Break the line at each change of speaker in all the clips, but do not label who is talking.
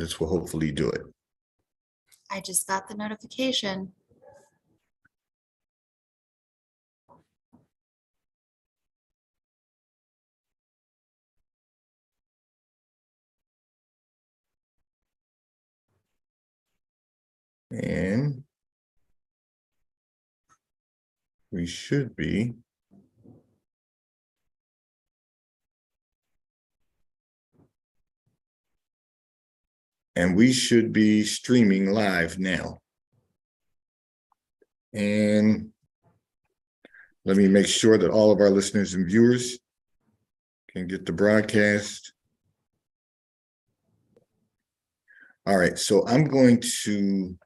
this will hopefully do it.
I just got the notification.
And we should be. And we should be streaming live now. And let me make sure that all of our listeners and viewers can get the broadcast. All right, so I'm going to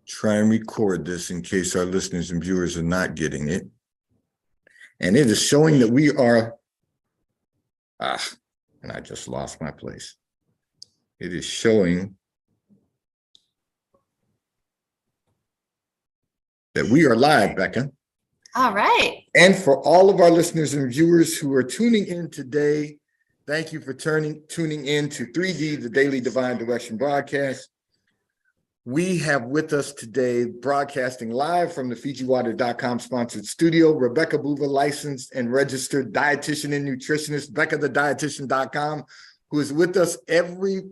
try and record this in case our listeners and viewers are not getting it. And it is showing that we are, and I just lost my place. It is showing that we are live, Becca.
All right.
And for all of our listeners and viewers who are tuning in today, thank you for tuning in to 3D, the Daily Divine Direction broadcast. We have with us today, broadcasting live from the FijiWater.com sponsored studio, Rebecca Buva, licensed and registered dietitian and nutritionist, BeccaTheDietitian.com, who is with us every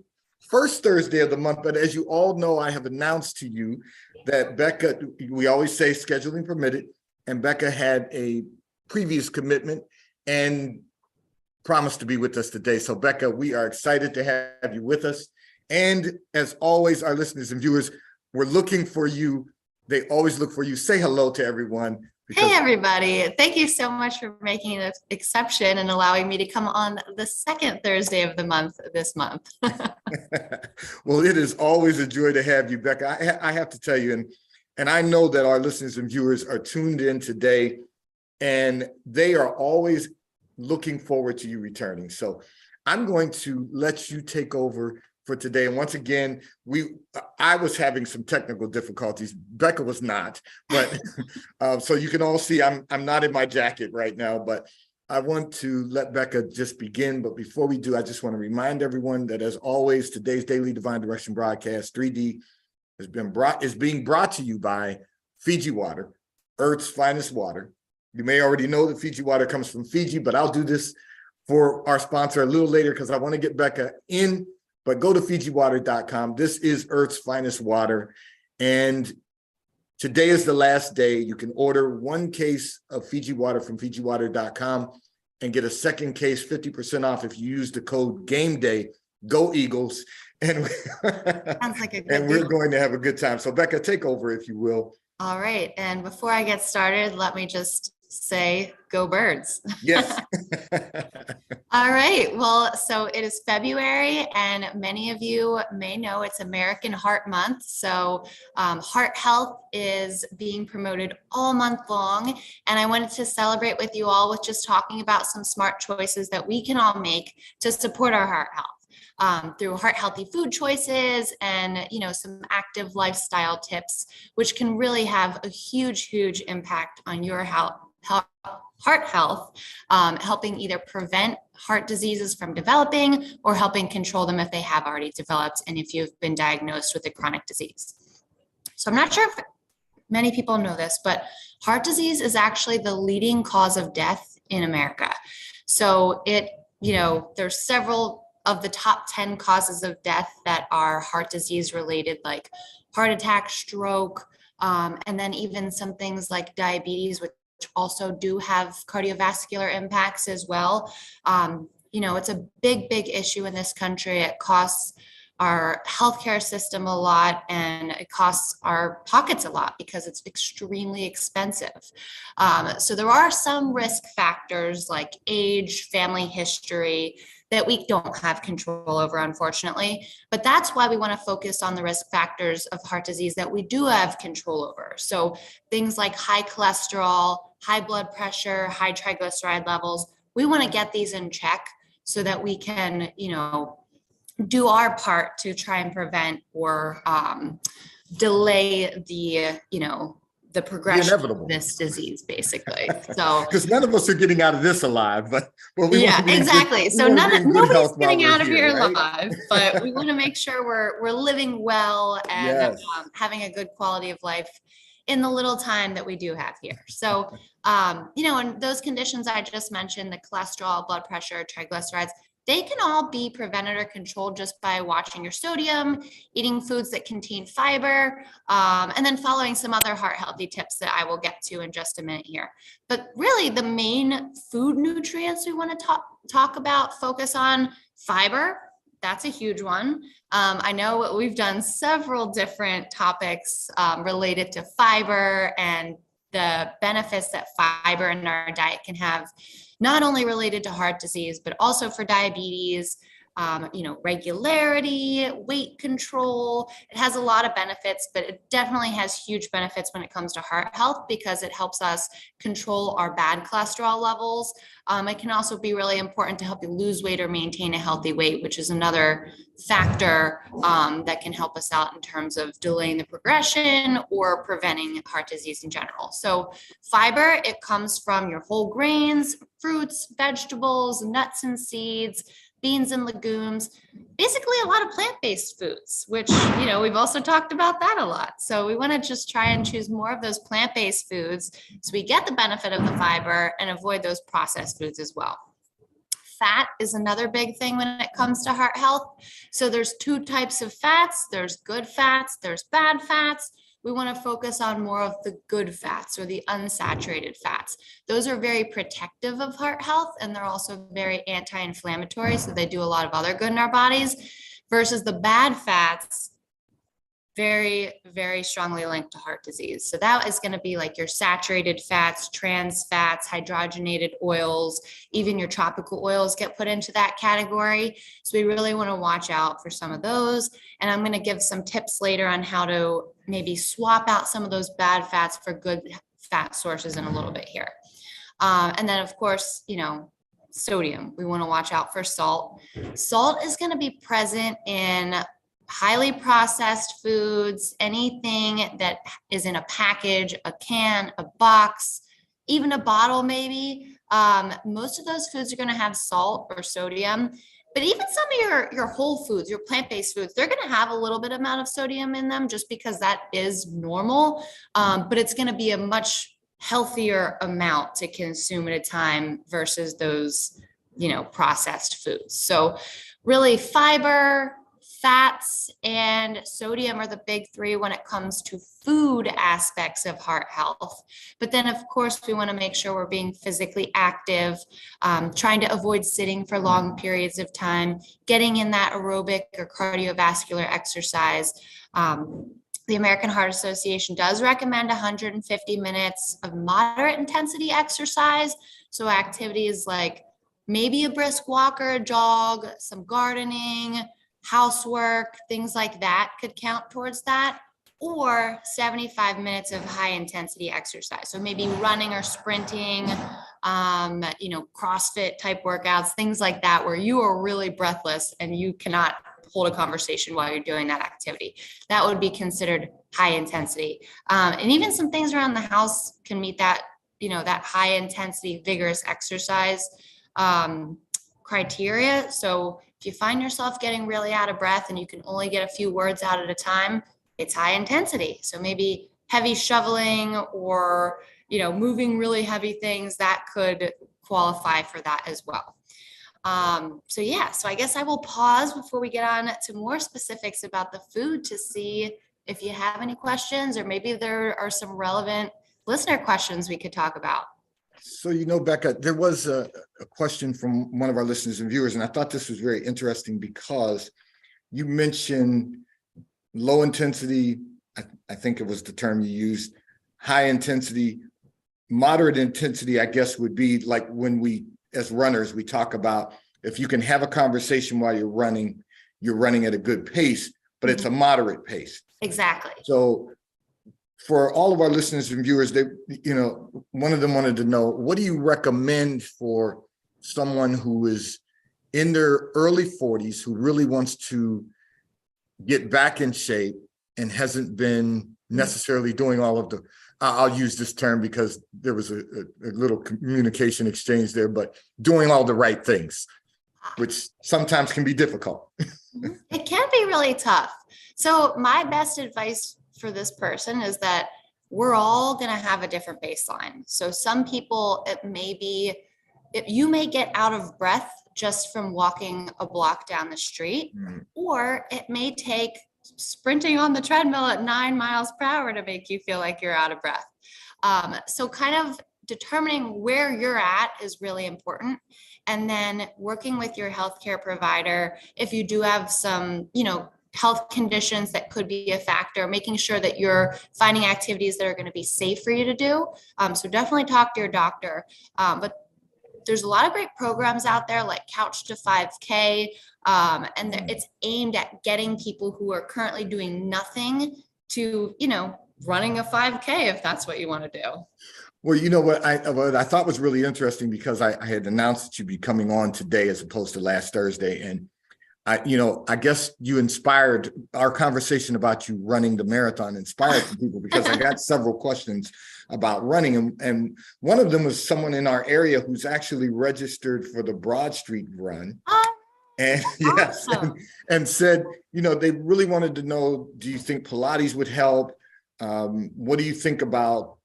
first Thursday of the month. But as you all know, I have announced to you that Becca, we always say scheduling permitted, and Becca had a previous commitment and promised to be with us today. So Becca, we are excited to have you with us. And as always, our listeners and viewers, we're looking for you. They always look for you. Say hello to everyone.
Hey, everybody. Thank you so much for making an exception and allowing me to come on the second Thursday of the month this month.
Well, it is always a joy to have you, Becca. I have to tell you, and I know that our listeners and viewers are tuned in today, and they are always looking forward to you returning. So I'm going to let you take over for today. And once again, I was having some technical difficulties. Becca was not, but so you can all see I'm not in my jacket right now, but I want to let Becca just begin. But before we do, I just want to remind everyone that, as always, today's Daily Divine Direction broadcast 3D is being brought to you by Fiji Water, Earth's finest water. You may already know that Fiji Water comes from Fiji, but I'll do this for our sponsor a little later because I want to get Becca in. But go to FijiWater.com. This is Earth's finest water. And today is the last day. You can order one case of Fiji Water from FijiWater.com and get a second case 50% off if you use the code GameDay. Go Eagles. And,
Sounds like a good
and we're
deal.
going to have a good time. So Becca, take over if you will.
All right. And before I get started, let me just say, go Birds.
Yes.
All right. Well, so it is February, and many of you may know it's American Heart Month. So heart health is being promoted all month long. And I wanted to celebrate with you all with just talking about some smart choices that we can all make to support our heart health. Through heart healthy food choices and, some active lifestyle tips, which can really have a huge impact on your heart health, helping either prevent heart diseases from developing or helping control them if they have already developed and if you've been diagnosed with a chronic disease. So I'm not sure if many people know this, but heart disease is actually the leading cause of death in America. So there's several of the top 10 causes of death that are heart disease related, like heart attack, stroke, and then even some things like diabetes, which also do have cardiovascular impacts as well. It's a big issue in this country. It costs our healthcare system a lot, and it costs our pockets a lot because it's extremely expensive. So there are some risk factors like age, family history, that we don't have control over, unfortunately. But that's why we want to focus on the risk factors of heart disease that we do have control over. So things like high cholesterol, high blood pressure, high triglyceride levels, we want to get these in check so that we can, do our part to try and prevent or delay the progression of
inevitable.
this disease, basically. So
Because none of us are getting out of this alive, but we want
yeah,
to be
exactly.
we
So
want to be in good
nobody's
health while
getting
we're
out of here
right?
alive, but we want to make sure we're living well and
Yes.
having a good quality of life in the little time that we do have here. So, and those conditions I just mentioned, the cholesterol, blood pressure, triglycerides, they can all be prevented or controlled just by watching your sodium, eating foods that contain fiber, and then following some other heart healthy tips that I will get to in just a minute here. But really, the main food nutrients we want to talk about, focus on fiber. That's a huge one. I know we've done several different topics related to fiber and the benefits that fiber in our diet can have, not only related to heart disease, but also for diabetes, regularity, weight control. It has a lot of benefits, but it definitely has huge benefits when it comes to heart health because it helps us control our bad cholesterol levels. It can also be really important to help you lose weight or maintain a healthy weight, which is another factor that can help us out in terms of delaying the progression or preventing heart disease in general. So fiber, it comes from your whole grains, fruits, vegetables, nuts and seeds, beans and legumes, basically a lot of plant-based foods, which, we've also talked about that a lot. So we want to just try and choose more of those plant-based foods so we get the benefit of the fiber and avoid those processed foods as well. Fat is another big thing when it comes to heart health. So there's two types of fats. There's good fats, there's bad fats. We want to focus on more of the good fats or the unsaturated fats. Those are very protective of heart health, and they're also very anti-inflammatory. So they do a lot of other good in our bodies versus the bad fats, very, very strongly linked to heart disease. So that is going to be like your saturated fats, trans fats, hydrogenated oils, even your tropical oils get put into that category. So we really want to watch out for some of those. And I'm going to give some tips later on how to maybe swap out some of those bad fats for good fat sources in a little bit here. And then of course, sodium. We want to watch out for salt. Salt is going to be present in highly processed foods, anything that is in a package, a can, a box, even a bottle maybe. Most of those foods are going to have salt or sodium, but even some of your whole foods, your plant-based foods, they're going to have a little bit amount of sodium in them just because that is normal, but it's going to be a much healthier amount to consume at a time versus those, processed foods. So really fiber, fats, and sodium are the big three when it comes to food aspects of heart health. But then, of course, we want to make sure we're being physically active, trying to avoid sitting for long periods of time, getting in that aerobic or cardiovascular exercise. The American Heart Association does recommend 150 minutes of moderate intensity exercise. So activities like maybe a brisk walk or a jog, some gardening, housework, things like that could count towards that, or 75 minutes of high intensity exercise. So maybe running or sprinting, CrossFit type workouts, things like that, where you are really breathless and you cannot hold a conversation while you're doing that activity. That would be considered high intensity. And even some things around the house can meet that, that high intensity, vigorous exercise criteria. So if you find yourself getting really out of breath and you can only get a few words out at a time, it's high intensity. So maybe heavy shoveling or, moving really heavy things that could qualify for that as well. So I guess I will pause before we get on to more specifics about the food to see if you have any questions, or maybe there are some relevant listener questions we could talk about.
So, Becca, there was a question from one of our listeners and viewers, and I thought this was very interesting because you mentioned low intensity, I think it was the term you used, high intensity, moderate intensity, I guess would be like when we, as runners, we talk about if you can have a conversation while you're running at a good pace, but it's a moderate pace.
Exactly.
So for all of our listeners and viewers, one of them wanted to know, what do you recommend for someone who is in their early 40s, who really wants to get back in shape and hasn't been necessarily doing all of I'll use this term because there was a little communication exchange there, but doing all the right things, which sometimes can be difficult.
It can be really tough. So my best advice for this person is that we're all going to have a different baseline. So some people, you may get out of breath just from walking a block down the street, or it may take sprinting on the treadmill at 9 miles per hour to make you feel like you're out of breath. So kind of determining where you're at is really important. And then working with your healthcare provider, if you do have some, health conditions that could be a factor, making sure that you're finding activities that are going to be safe for you to do. So definitely talk to your doctor. But there's a lot of great programs out there like Couch to 5K, and it's aimed at getting people who are currently doing nothing to, running a 5K if that's what you want to do.
Well, you know what I thought was really interesting, because I had announced that you'd be coming on today as opposed to last Thursday. And I guess you inspired our conversation about you running the marathon, inspired some people, because I got several questions about running. And one of them was someone in our area who's actually registered for the Broad Street Run. And yes, and said, they really wanted to know, do you think Pilates would help? What do you think about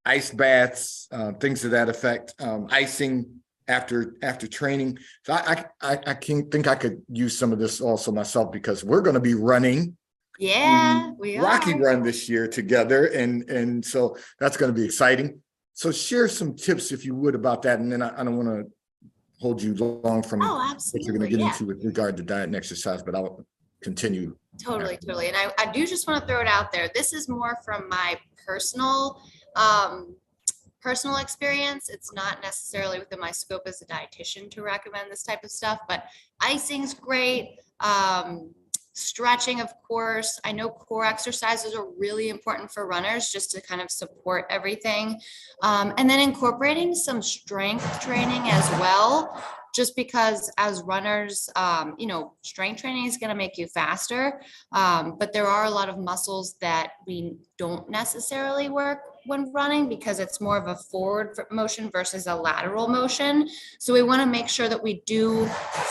ice baths, things to that effect, icing after training? So I can think I could use some of this also myself, because we're going to be running
we
Rocky
are.
Run this year together, and so that's going to be exciting. So share some tips, if you would, about that, and then I don't want to hold you long from what you're going to get into with regard to diet and exercise, but I'll continue.
Totally. And I do just want to throw it out there. This is more from my personal experience. It's not necessarily within my scope as a dietitian to recommend this type of stuff, but icing's great. Stretching, of course. I know core exercises are really important for runners, just to kind of support everything. And then incorporating some strength training as well, just because as runners, strength training is going to make you faster. But there are a lot of muscles that we don't necessarily work when running, because it's more of a forward motion versus a lateral motion. So we want to make sure that we do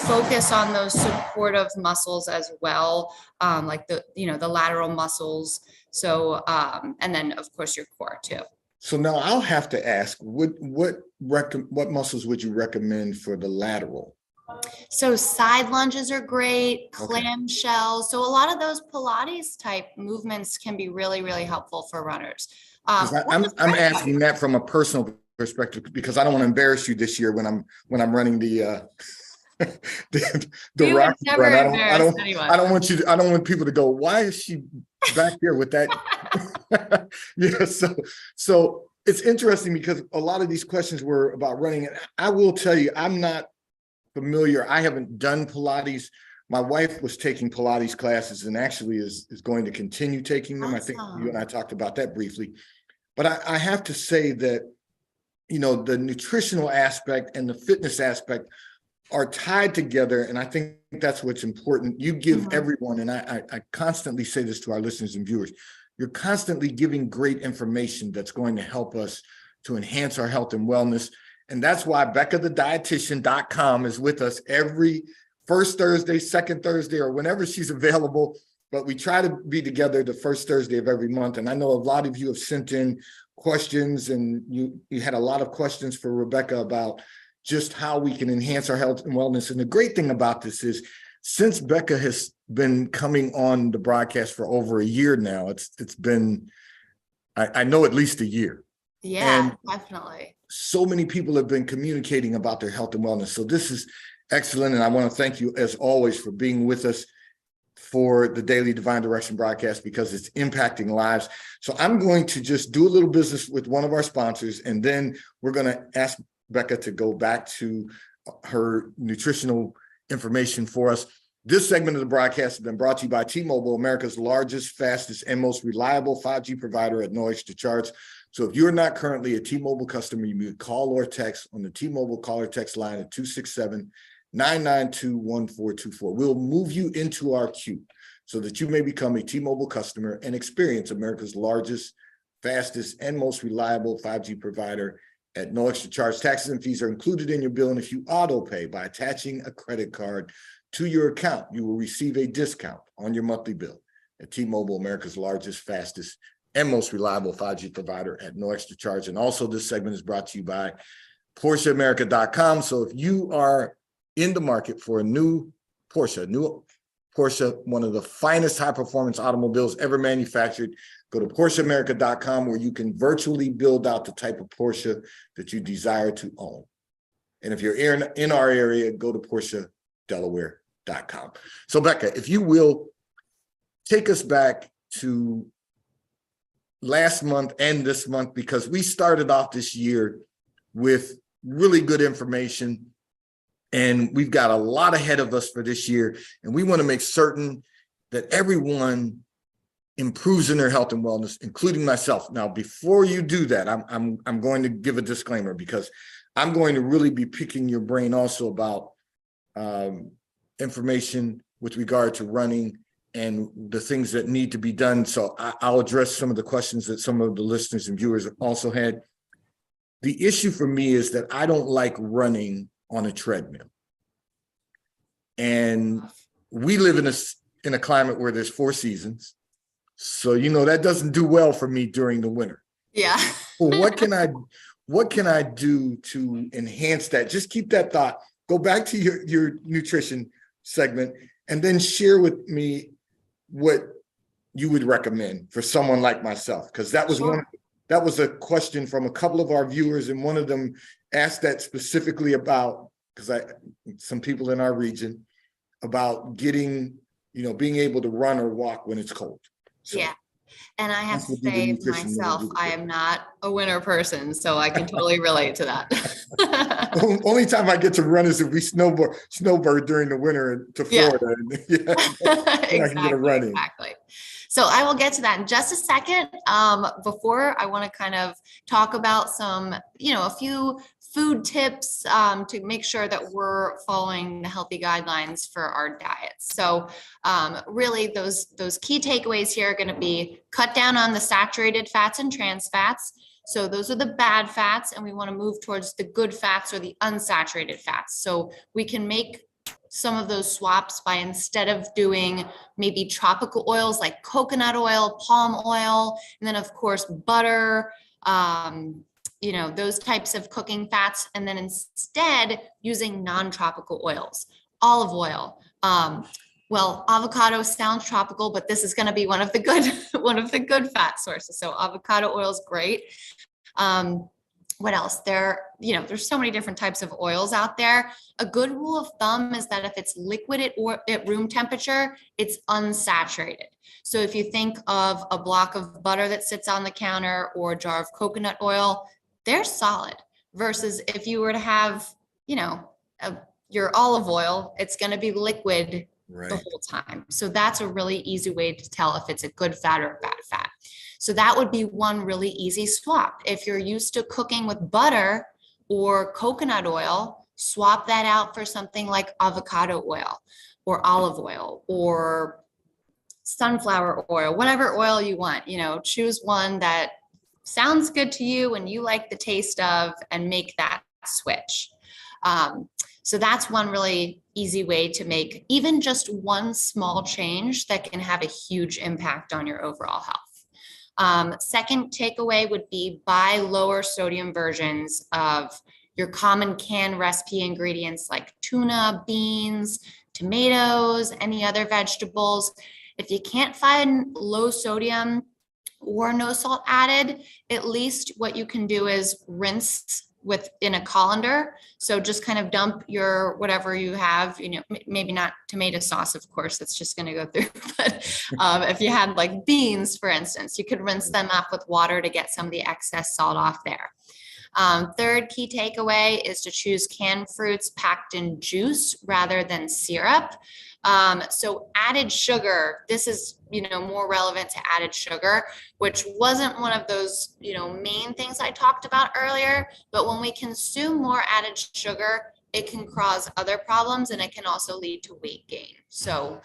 focus on those supportive muscles as well, like the lateral muscles. So, and then of course your core too.
So now I'll have to ask, what muscles would you recommend for the lateral?
So side lunges are great, clamshells. So a lot of those Pilates type movements can be really, really helpful for runners.
I'm asking that from a personal perspective, because I don't want to embarrass you this year when I'm running the Rocky Run. I don't want people to go, why is she back here with that? Yeah, so it's interesting, because a lot of these questions were about running. And I will tell you, I'm not familiar. I haven't done Pilates. My wife was taking Pilates classes and actually is going to continue taking them. Awesome. I think you and I talked about that briefly. But I have to say that, the nutritional aspect and the fitness aspect are tied together. And I think that's what's important. You give everyone, and I constantly say this to our listeners and viewers, you're constantly giving great information that's going to help us to enhance our health and wellness. And that's why BeccaTheDietitian.com is with us every first Thursday, second Thursday, or whenever she's available. But we try to be together the first Thursday of every month. And I know a lot of you have sent in questions, and you had a lot of questions for Rebecca about just how we can enhance our health and wellness. And the great thing about this is, since Becca has been coming on the broadcast for over a year now, it's been, I know, at least a year.
Yeah, and definitely.
So many people have been communicating about their health and wellness. So this is excellent. And I want to thank you, as always, for being with us for the Daily Divine Direction broadcast, because it's impacting lives. So I'm going to just do a little business with one of our sponsors, and then we're going to ask Becca to go back to her nutritional information for us. This segment of the broadcast has been brought to you by T-Mobile, America's largest, fastest, and most reliable 5G provider at no extra charge. So if you're not currently a T-Mobile customer, you can call or text on the T-Mobile caller text line at 267-992-1424. We'll move you into our queue so that you may become a T-Mobile customer and experience America's largest fastest, and most reliable 5G provider at no extra charge. Taxes and fees are included in your bill, and if you auto pay by attaching a credit card to your account, you will receive a discount on your monthly bill at T-Mobile, America's largest, fastest, and most reliable 5G provider at no extra charge. And also, this segment is brought to you by PorscheAmerica.com. So if you are in the market for a new Porsche, one of the finest high-performance automobiles ever manufactured, go to PorscheAmerica.com, where you can virtually build out the type of Porsche that you desire to own. And if you're in our area, go to PorscheDelaware.com. So Becca, if you will, take us back to last month and this month, because we started off this year with really good information, and we've got a lot ahead of us for this year, and we want to make certain that everyone improves in their health and wellness, including myself. Now, before you do that, I'm going to give a disclaimer, because I'm going to really be picking your brain also about information with regard to running and the things that need to be done. So I'll address some of the questions that some of the listeners and viewers also had. The issue for me is that I don't like running on a treadmill. And we live in a climate where there's 4 seasons. So, that doesn't do well for me during the winter.
Yeah.
Well, what can I do to enhance that? Just keep that thought. Go back to your nutrition segment, and then share with me what you would recommend for someone like myself. Because that was that was a question from a couple of our viewers, and one of them asked that specifically about, some people in our region, about getting, being able to run or walk when it's cold. So,
yeah. And I have to say myself, I am not a winter person, so I can totally relate to that.
Only time I get to run is if we snowbird during the winter to Florida. Yeah.
Exactly. So I will get to that in just a second. Before, I want to kind of talk about some, a few food tips to make sure that we're following the healthy guidelines for our diets. So really those key takeaways here are going to be cut down on the saturated fats and trans fats. So those are the bad fats, and we want to move towards the good fats or the unsaturated fats. So we can make some of those swaps by, instead of doing maybe tropical oils like coconut oil, palm oil, and then of course butter, those types of cooking fats, and then instead using non-tropical oils, olive oil. Well, avocado sounds tropical, but this is going to be one of the good fat sources. So avocado oil is great. What else? There's so many different types of oils out there. A good rule of thumb is that if it's liquid at room temperature, it's unsaturated. So if you think of a block of butter that sits on the counter or a jar of coconut oil, they're solid. Versus if you were to have, your olive oil, it's going to be liquid the whole time. So that's a really easy way to tell if it's a good fat or a bad fat. So that would be one really easy swap. If you're used to cooking with butter or coconut oil, swap that out for something like avocado oil or olive oil or sunflower oil, whatever oil you want. Choose one that sounds good to you and you like the taste of, and make that switch. So that's one really easy way to make even just one small change that can have a huge impact on your overall health. Second takeaway would be buy lower sodium versions of your common canned recipe ingredients like tuna, beans, tomatoes, any other vegetables. If you can't find low sodium or no salt added, at least what you can do is rinse in a colander. So just kind of dump your whatever you have, maybe not tomato sauce, of course, that's just going to go through. But if you had like beans, for instance, you could rinse them off with water to get some of the excess salt off there. Third key takeaway is to choose canned fruits packed in juice rather than syrup. So added sugar, this is, more relevant to added sugar, which wasn't one of those, main things I talked about earlier. But when we consume more added sugar, it can cause other problems, and it can also lead to weight gain. So,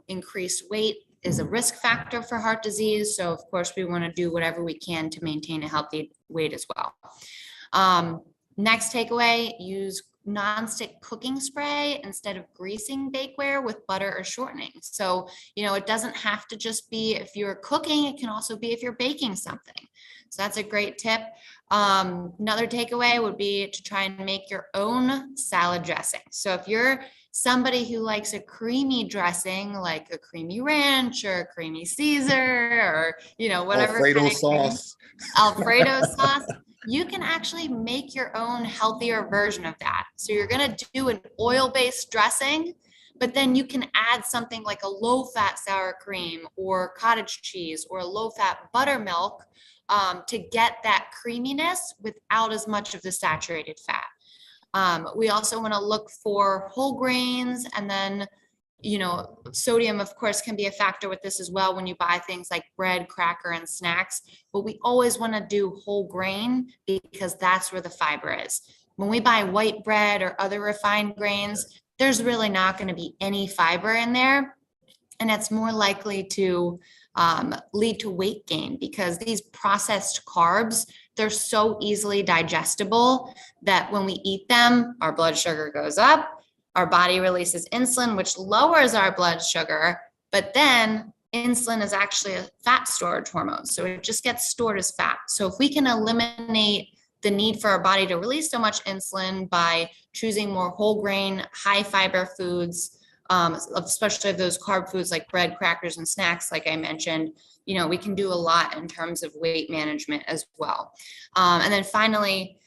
increased weight is a risk factor for heart disease. So of course we want to do whatever we can to maintain a healthy weight as well. Next takeaway, use nonstick cooking spray instead of greasing bakeware with butter or shortening. So, it doesn't have to just be if you're cooking, it can also be if you're baking something. So that's a great tip. Another takeaway would be to try and make your own salad dressing. So if you're somebody who likes a creamy dressing, like a creamy ranch or a creamy Caesar or, whatever
Alfredo
kind of
sauce.
Alfredo sauce, you can actually make your own healthier version of that. So you're going to do an oil-based dressing, but then you can add something like a low-fat sour cream or cottage cheese or a low-fat buttermilk to get that creaminess without as much of the saturated fat. We also want to look for whole grains, and then sodium, of course, can be a factor with this as well when you buy things like bread, cracker, and snacks. But we always want to do whole grain because that's where the fiber is. When we buy white bread or other refined grains, there's really not going to be any fiber in there. And it's more likely to lead to weight gain because these processed carbs, they're so easily digestible that when we eat them, our blood sugar goes up. Our body releases insulin, which lowers our blood sugar, but then insulin is actually a fat storage hormone. So it just gets stored as fat. So if we can eliminate the need for our body to release so much insulin by choosing more whole grain, high fiber foods, especially those carb foods like bread, crackers, and snacks, like I mentioned, we can do a lot in terms of weight management as well. And then finally,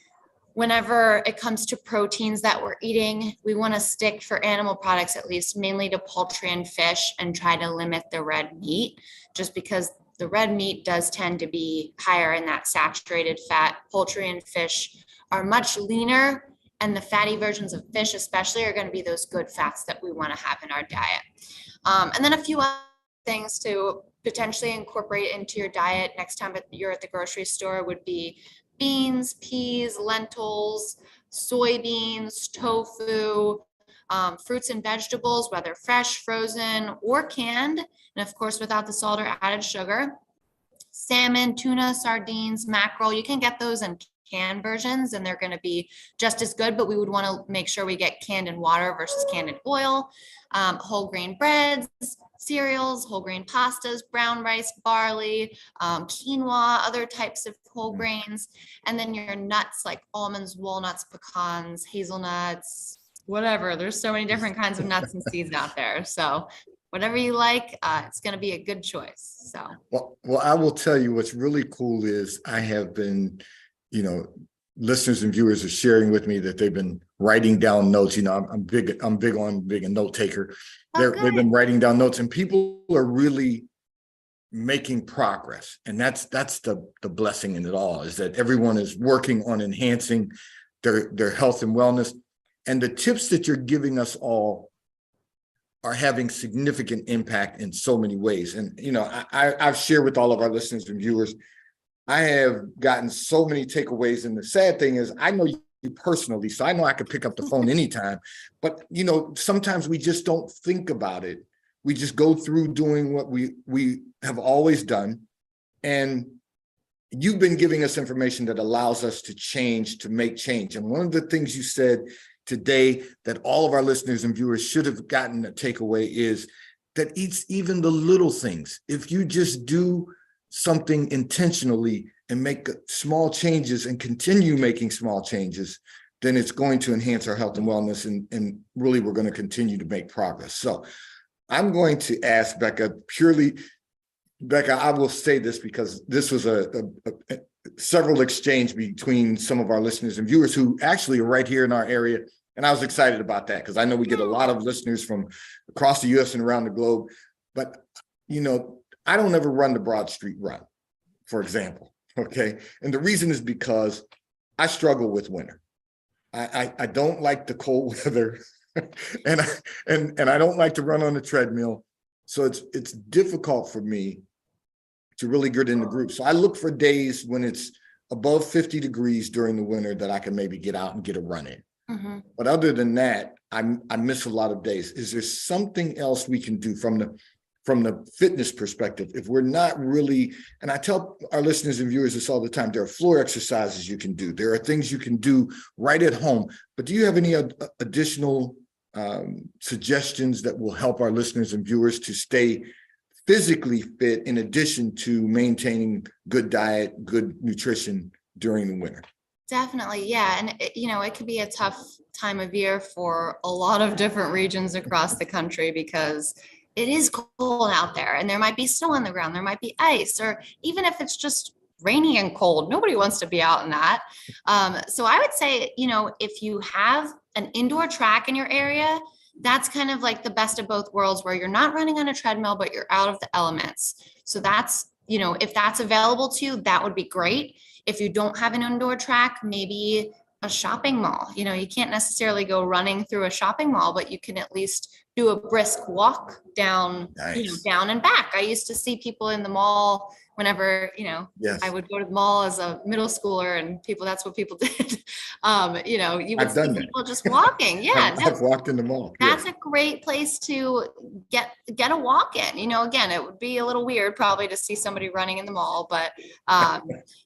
whenever it comes to proteins that we're eating, we want to stick for animal products, at least mainly to poultry and fish, and try to limit the red meat, just because the red meat does tend to be higher in that saturated fat. Poultry and fish are much leaner, and the fatty versions of fish especially are going to be those good fats that we want to have in our diet. And then a few other things to potentially incorporate into your diet next time you're at the grocery store would be beans, peas, lentils, soybeans, tofu, fruits and vegetables, whether fresh, frozen, or canned, and of course without the salt or added sugar. Salmon, tuna, sardines, mackerel, you can get those in canned versions and they're going to be just as good, but we would want to make sure we get canned in water versus canned in oil. Whole grain breads, cereals, whole grain pastas, brown rice, barley, quinoa, other types of whole grains, and then your nuts like almonds, walnuts, pecans, hazelnuts, whatever. There's so many different kinds of nuts and seeds out there. So whatever you like, it's going to be a good choice. So
Well, I will tell you what's really cool is I have been, listeners and viewers are sharing with me that they've been writing down notes. I'm big on being a note taker. They've been writing down notes, and people are really making progress. And that's the blessing in it all, is that everyone is working on enhancing their health and wellness. And the tips that you're giving us all are having significant impact in so many ways. And, I've shared with all of our listeners and viewers, I have gotten so many takeaways. And the sad thing is, I know you personally, so I know I could pick up the phone anytime. But, sometimes we just don't think about it. We just go through doing what we have always done. And you've been giving us information that allows us to change, to make change. And one of the things you said today that all of our listeners and viewers should have gotten a takeaway is that it's even the little things. If you just do something intentionally and make small changes and continue making small changes, then it's going to enhance our health and wellness. And really, we're going to continue to make progress. So I'm going to ask Becca Becca, I will say this because this was several exchange between some of our listeners and viewers who actually are right here in our area. And I was excited about that because I know we get a lot of listeners from across the US and around the globe. But, I don't ever run the Broad Street Run, for example. Okay. And the reason is because I struggle with winter. I don't like the cold weather and I don't like to run on the treadmill. So it's difficult for me to really get in the group. So I look for days when it's above 50 degrees during the winter that I can maybe get out and get a run in. Mm-hmm. But other than that, I miss a lot of days. Is there something else we can do from from the fitness perspective, if we're not really, and I tell our listeners and viewers this all the time, there are floor exercises you can do. There are things you can do right at home. But do you have any additional suggestions that will help our listeners and viewers to stay physically fit in addition to maintaining good diet, good nutrition during the winter?
Definitely, yeah. And it could be a tough time of year for a lot of different regions across the country because it is cold out there and there might be snow on the ground, there might be ice, or even if it's just rainy and cold, nobody wants to be out in that. So I would say, if you have an indoor track in your area, that's kind of like the best of both worlds where you're not running on a treadmill, but you're out of the elements. So that's, if that's available to you, that would be great. If you don't have an indoor track, maybe a shopping mall. You can't necessarily go running through a shopping mall, but you can at least do a brisk walk down,
Nice.
down and back. I used to see people in the mall whenever,
Yes.
I would go to the mall as a middle schooler and that's what people did. You would
I've
see
done that.
people just walking. Yeah.
I've walked in the mall.
That's
Yes.
a great place to get a walk in. Again, it would be a little weird probably to see somebody running in the mall, but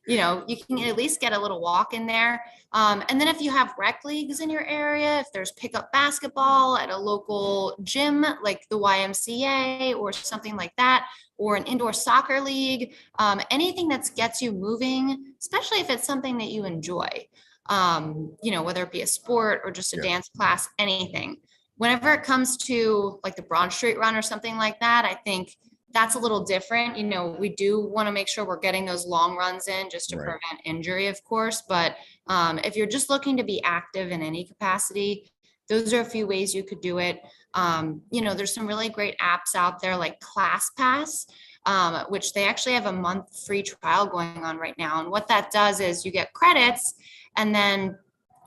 you can at least get a little walk in there. And then if you have rec leagues in your area, if there's pickup basketball at a local gym like the YMCA or something like that, or an indoor soccer league, anything that gets you moving, especially if it's something that you enjoy, whether it be a sport or just a dance class, anything. Whenever it comes to like the Broad Street Run or something like that, I think that's a little different. We do want to make sure we're getting those long runs in just to prevent injury, of course. But if you're just looking to be active in any capacity, those are a few ways you could do it. There's some really great apps out there like ClassPass, which they actually have a month free trial going on right now. And what that does is you get credits and then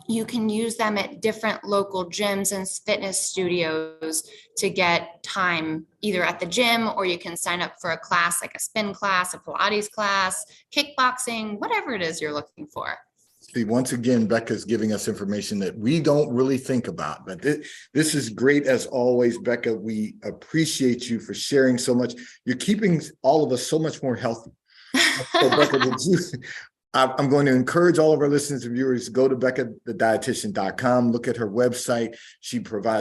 you can use them at different local gyms and fitness studios to get time either at the gym, or you can sign up for a class like a spin class, a Pilates class, kickboxing, whatever it is you're looking for.
See, once again, Becca's giving us information that we don't really think about, but this is great as always, Becca. We appreciate you for sharing so much. You're keeping all of us so much more healthy. So Becca, I'm going to encourage all of our listeners and viewers to go to BeccaTheDietitian.com, look at her website. She provides